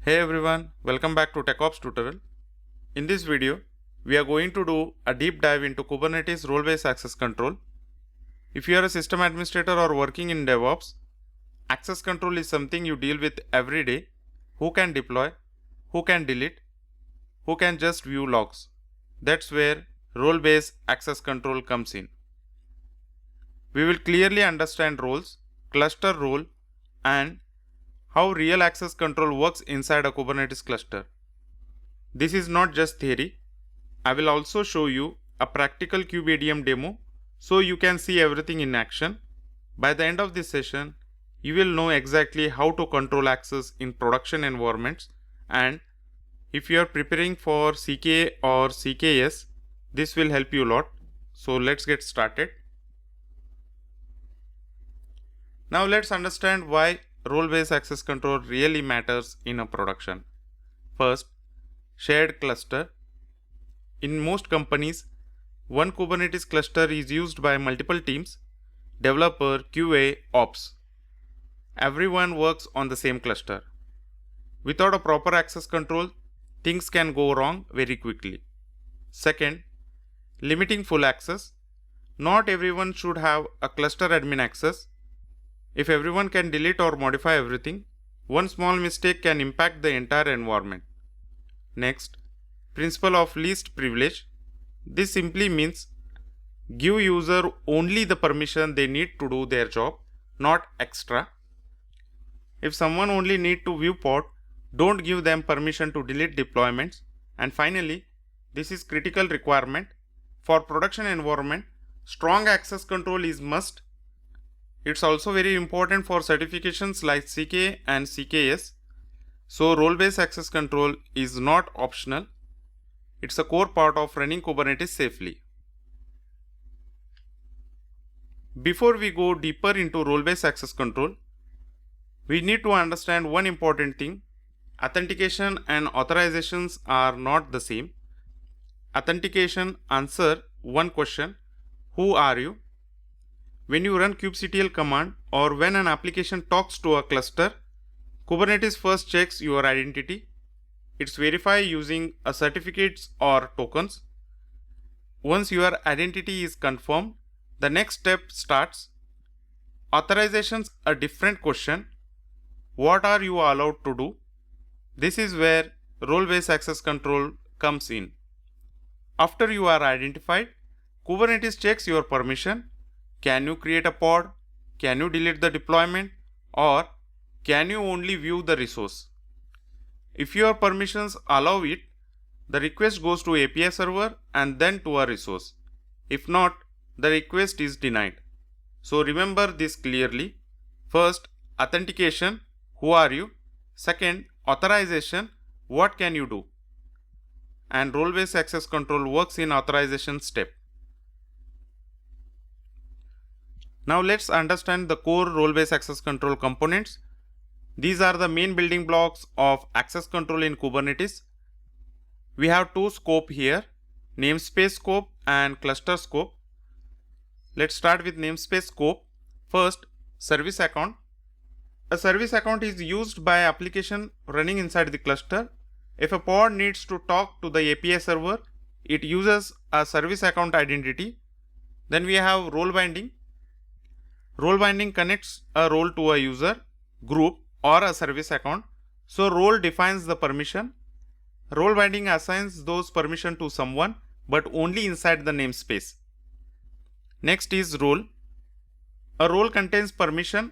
Hey everyone, welcome back to DevOps tutorial. In this video, we are going to do a deep dive into Kubernetes role-based access control. If you are a system administrator or working in DevOps, access control is something you deal with every day. Who can deploy, who can delete, who can just view logs. That's where role-based access control comes in. We will clearly understand roles, cluster role, and how real access control works inside a Kubernetes cluster. This is not just theory. I will also show you a practical Kubeadm demo so you can see everything in action. By the end of this session, you will know exactly how to control access in production environments, and if you are preparing for CKA or CKS, this will help you a lot. So let's get started. Now let's understand why role-based access control really matters in a production. First, shared cluster. In most companies, one Kubernetes cluster is used by multiple teams: developer, QA, ops. Everyone works on the same cluster. Without a proper access control, things can go wrong very quickly. Second, limiting full access. Not everyone should have a cluster admin access. If everyone can delete or modify everything, one small mistake can impact the entire environment. Next, principle of least privilege. This simply means give user only the permission they need to do their job, not extra. If someone only need to view pod, don't give them permission to delete deployments. And finally, this is critical requirement. For production environment, strong access control is must. It's also very important for certifications like CKA and CKS. So role-based access control is not optional. It's a core part of running Kubernetes safely. Before we go deeper into role-based access control, we need to understand one important thing. Authentication and authorizations are not the same. Authentication answers one question: who are you? When you run kubectl command or when an application talks to a cluster, Kubernetes first checks your identity. It's verified using a certificates or tokens. Once your identity is confirmed, the next step starts. Authorizations a different question. What are you allowed to do? This is where role-based access control comes in. After you are identified, Kubernetes checks your permission. Can you create a pod? Can you delete the deployment? Or can you only view the resource? If your permissions allow it, the request goes to API server and then to a resource. If not, the request is denied. So remember this clearly. First, authentication, who are you? Second, authorization, what can you do? And role-based access control works in authorization step. Now let's understand the core role-based access control components. These are the main building blocks of access control in Kubernetes. We have two scopes here, namespace scope and cluster scope. Let's start with namespace scope. First, service account. A service account is used by application running inside the cluster. If a pod needs to talk to the API server, it uses a service account identity. Then we have role binding. Role binding connects a role to a user, group, or a service account. So role defines the permission. Role binding assigns those permission to someone, but only inside the namespace. Next is role. A role contains permission.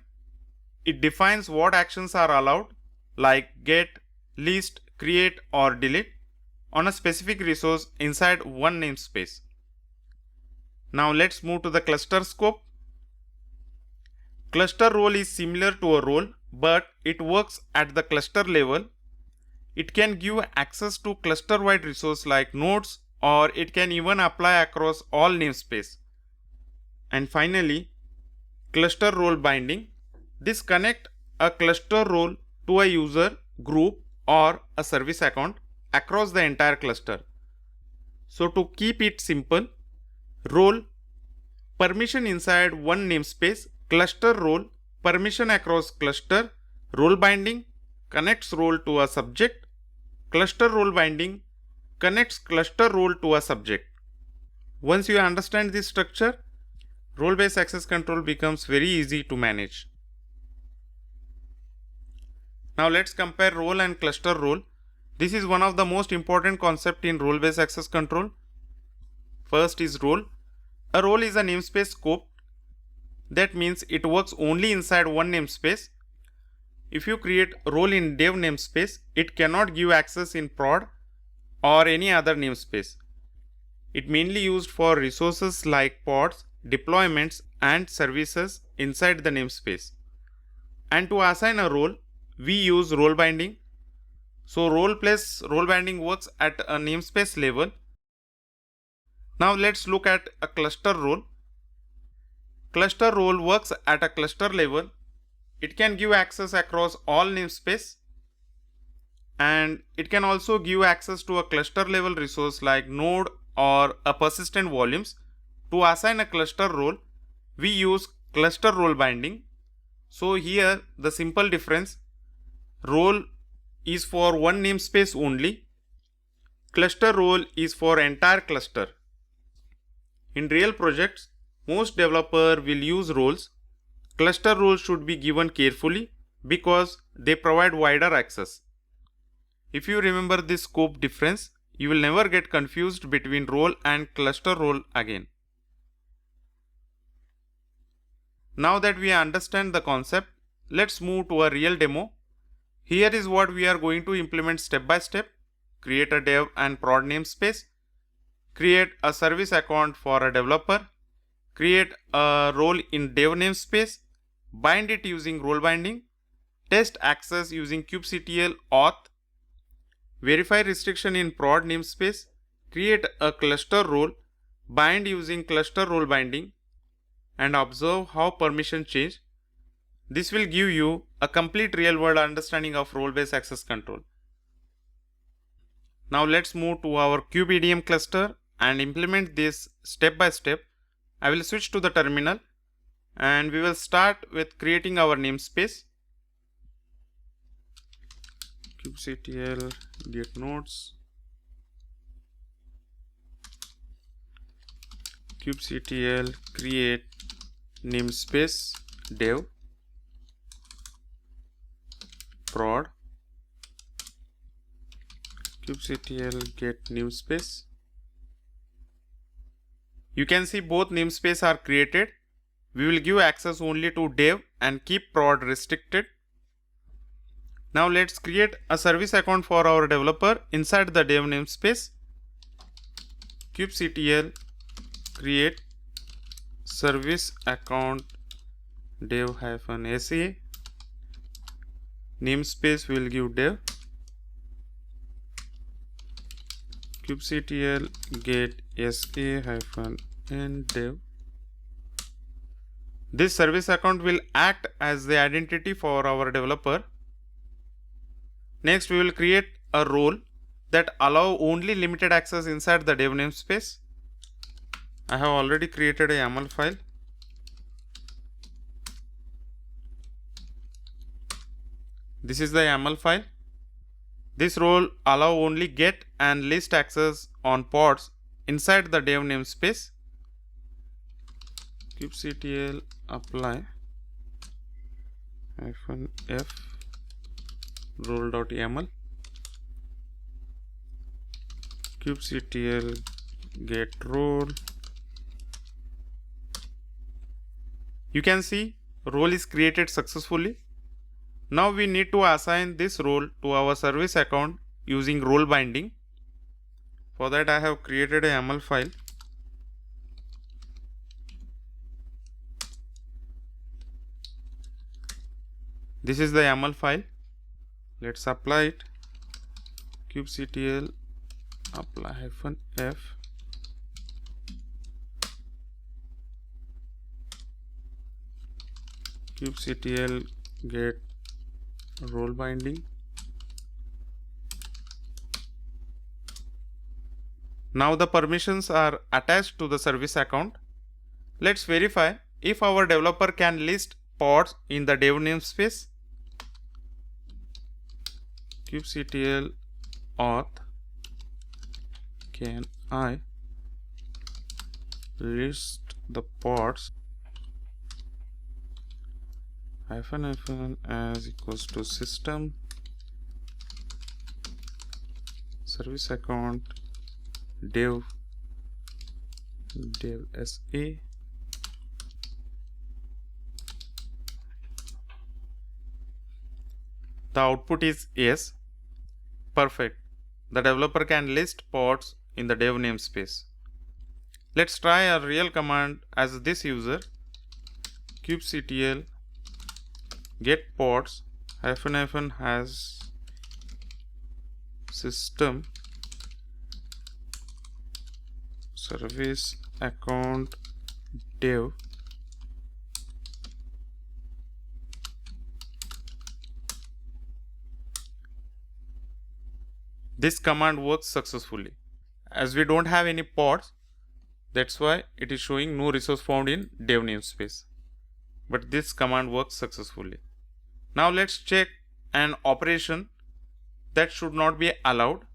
It defines what actions are allowed, like get, list, create, or delete on a specific resource inside one namespace. Now let's move to the cluster scope. Cluster role is similar to a role, but it works at the cluster level. It can give access to cluster-wide resources like nodes, or it can even apply across all namespace. And finally, cluster role binding. This connects a cluster role to a user, group, or a service account across the entire cluster. So to keep it simple, role, permission inside one namespace, cluster role, permission across cluster, role binding, connects role to a subject. Cluster role binding connects cluster role to a subject. Once you understand this structure, role-based access control becomes very easy to manage. Now let's compare role and cluster role. This is one of the most important concepts in role-based access control. First is role. A role is a namespace scope. That means it works only inside one namespace. If you create role in dev namespace, it cannot give access in prod or any other namespace. It mainly used for resources like pods, deployments and services inside the namespace. And to assign a role, we use role binding. So role plus role binding works at a namespace level. Now let's look at a cluster role. Cluster role works at a cluster level. It can give access across all namespace, and it can also give access to a cluster level resource like node or a persistent volumes. To assign a cluster role, we use cluster role binding. So here the simple difference, role is for one namespace only, cluster role is for entire cluster. In real projects, most developers will use roles. Cluster roles should be given carefully because they provide wider access. If you remember this scope difference, you will never get confused between role and cluster role again. Now that we understand the concept, let's move to a real demo. Here is what we are going to implement step by step. Create a dev and prod namespace. Create a service account for a developer. Create a role in dev namespace. Bind it using role binding. Test access using kubectl auth. Verify restriction in prod namespace. Create a cluster role. Bind using cluster role binding. And observe how permission change. This will give you a complete real world understanding of role-based access control. Now let's move to our Kubeadm cluster and implement this step by step. I will switch to the terminal and we will start with creating our namespace. kubectl get nodes, kubectl create namespace dev prod, kubectl get namespace. You can see both namespaces are created. We will give access only to dev and keep prod restricted. Now let's create a service account for our developer inside the dev namespace. kubectl create service account dev-sa. Namespace will give dev. kubectl get sa-n dev. This service account will act as the identity for our developer. Next, we will create a role that allow only limited access inside the dev namespace. I have already created a YAML file. This is the YAML file. This role allow only get and list access on pods inside the dev namespace. kubectl apply -f role.yaml, kubectl get role. You can see role is created successfully. Now we need to assign this role to our service account using role binding. For that I have created a YAML file. This is the YAML file. Let's apply it. kubectl apply -f kubectl get role binding. Now the permissions are attached to the service account. Let's verify if our developer can list pods in the dev namespace. kubectl auth can I list the pods ---- as equals to system service account dev sa. The output is yes. Perfect. The developer can list pods in the dev namespace. Let's try a real command as this user. kubectl get pods ---- has system service account dev This command works successfully. As we don't have any pods, that's why it is showing no resource found in dev namespace. But this command works successfully. Now let's check an operation that should not be allowed.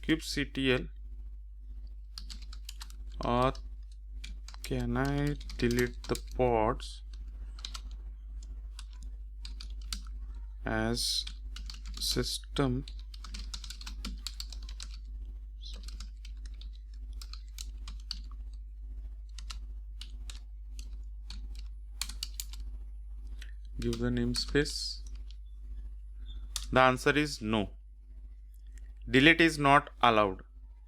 kubectl auth can I delete the pods as system give the namespace. The answer is no. Delete is not allowed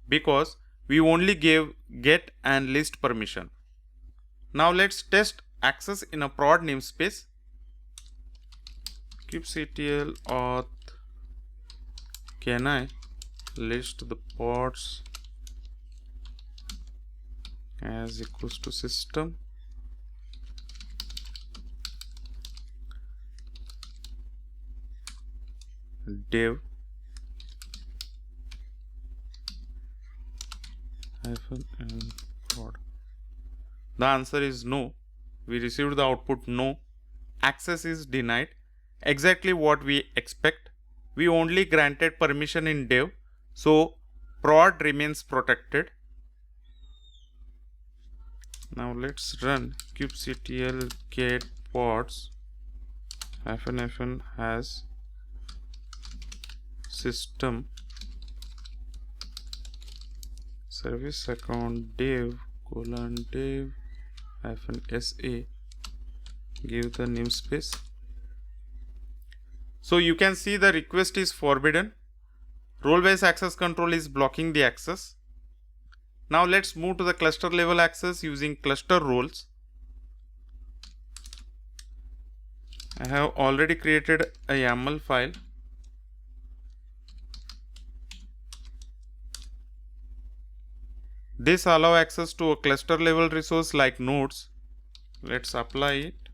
because we only gave get and list permission. Now let's test access in a prod namespace. kubectl auth can I list the pods as equals to system dev -n prod. The answer is no. We received the output no. Access is denied. Exactly what we expect. We only granted permission in dev, so prod remains protected. Now let's run kubectl get pods --- has system service account dev :dev -sa. Give the namespace. So you can see the request is forbidden. Role-based access control is blocking the access. Now let's move to the cluster level access using ClusterRoles. I have already created a YAML file. This allows access to a cluster level resource like nodes. Let's apply it.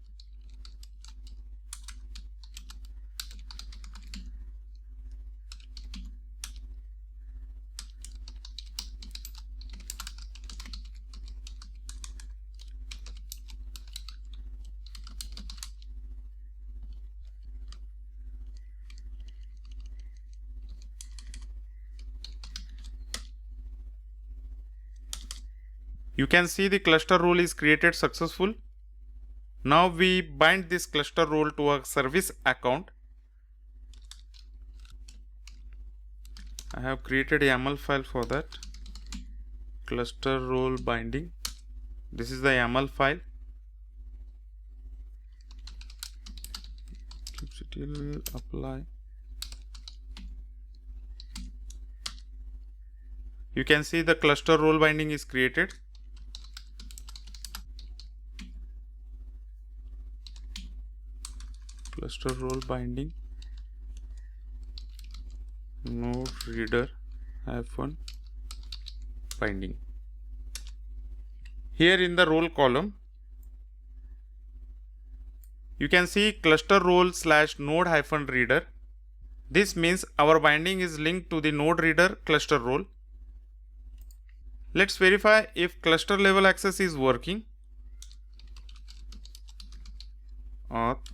You can see the cluster role is created successful. Now we bind this cluster role to a service account. I have created a YAML file for that. ClusterRoleBinding. This is the YAML file. kubectl apply. You can see the cluster role binding is created. Cluster role binding node reader -binding. Here in the role column, you can see cluster role /node -reader. This means our binding is linked to the node reader cluster role. Let's verify if cluster level access is working. Auth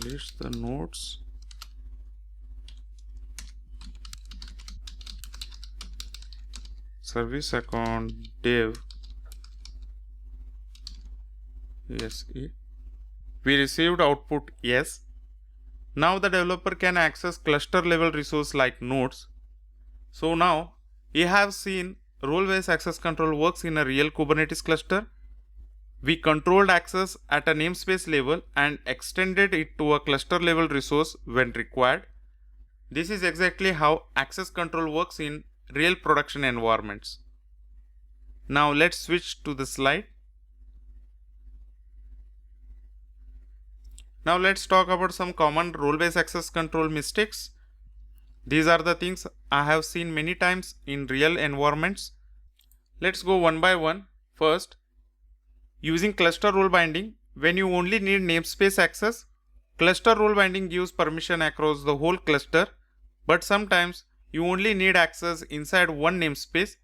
Delete the nodes. Service account dev. Yes. We received output yes. Now the developer can access cluster level resource like nodes. So now we have seen role-based access control works in a real Kubernetes cluster. We controlled access at a namespace level and extended it to a cluster level resource when required. This is exactly how access control works in real production environments. Now let's switch to the slide. Now let's talk about some common role-based access control mistakes. These are the things I have seen many times in real environments. Let's go one by one. First, using cluster role binding when you only need namespace access. Cluster role binding gives permission across the whole cluster, but sometimes you only need access inside one namespace.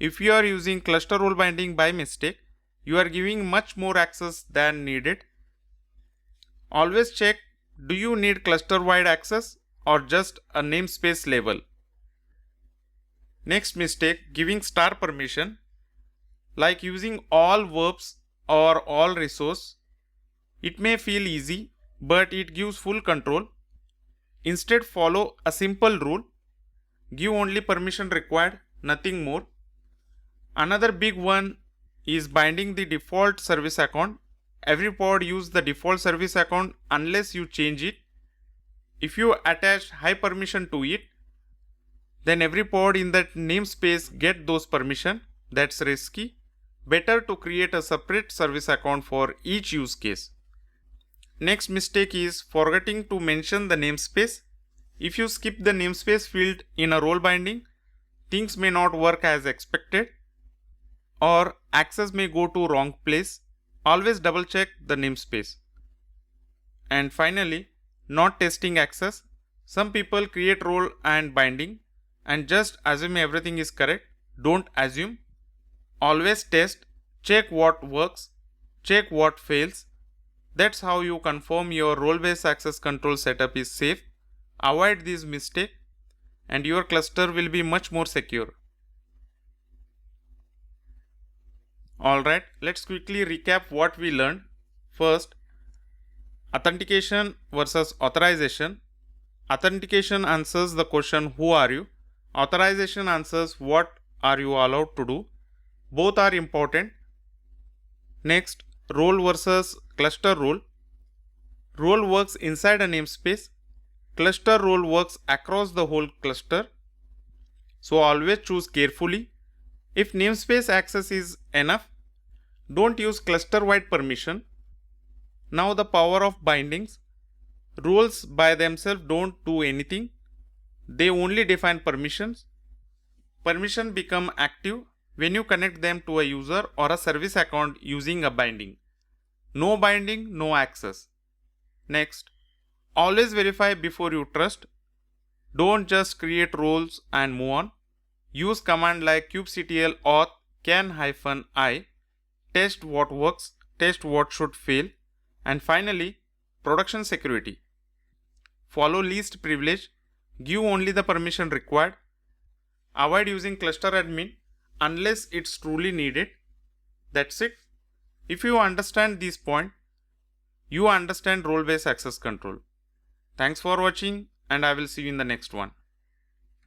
If you are using cluster role binding by mistake, you are giving much more access than needed. Always check, do you need cluster-wide access or just a namespace level? Next mistake, giving star permission, like using all verbs or all resource. It may feel easy, but it gives full control. Instead, follow a simple rule. Give only permission required, nothing more. Another big one is binding the default service account. Every pod use the default service account unless you change it. If you attach high permission to it, then every pod in that namespace get those permission. That's risky. Better to create a separate service account for each use case. Next mistake is forgetting to mention the namespace. If you skip the namespace field in a role binding, things may not work as expected, or access may go to wrong place. Always double check the namespace. And finally, not testing access. Some people create role and binding and just assume everything is correct. Don't assume. Always test. Check what works. Check what fails. That's how you confirm your role-based access control setup is safe. Avoid this mistake and your cluster will be much more secure. Alright, let's quickly recap what we learned. First, authentication versus authorization. Authentication answers the question, who are you? Authorization answers, what are you allowed to do? Both are important. Next, role versus cluster role. Role works inside a namespace. Cluster role works across the whole cluster. So always choose carefully. If namespace access is enough, don't use cluster-wide permission. Now the power of bindings. Roles by themselves don't do anything. They only define permissions. Permission become active when you connect them to a user or a service account using a binding. No binding, no access. Next, always verify before you trust. Don't just create roles and move on. Use command like kubectl auth can-i. Test what works, test what should fail. And finally, production security. Follow least privilege. Give only the permission required. Avoid using cluster admin unless it's truly needed. That's it. If you understand this point, you understand role-based access control. Thanks for watching and I will see you in the next one.